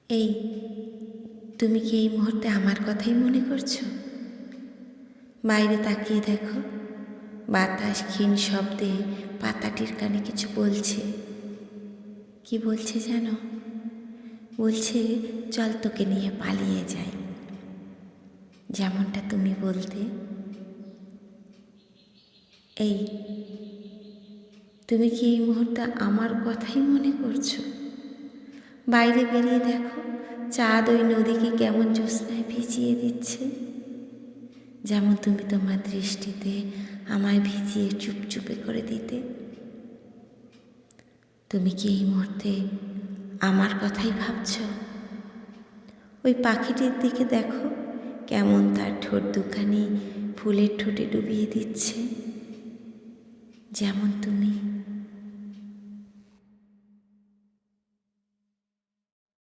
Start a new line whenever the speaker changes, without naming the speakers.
এই, তুমি কি এই মুহূর্তে আমার কথাই মনে করছো? বাইরে তাকিয়ে দেখো, বাতাস ক্ষীণ শব্দে পাতাটির কানে কিছু বলছে। কি বলছে জানো? বলছে, চল তোকে নিয়ে পালিয়ে যাই। যেমনটা তুমি বলতে। এই, তুমি কি এই মুহূর্তে আমার কথাই মনে করছো? বাইরে বেরিয়ে দেখো, চাঁদ ওই নদীকে কেমন জ্যোৎস্নায় ভিজিয়ে দিচ্ছে। যেমন তুমি তোমার দৃষ্টিতে আমায় ভিজিয়ে চুপচুপে করে দিতে। তুমি কি এই মুহূর্তে আমার কথাই ভাবছ? ওই পাখিটির দিকে দেখো, কেমন তার ঠোঁট দুখানি ফুলের ঠোঁটে ডুবিয়ে দিচ্ছে। যেমন তুমি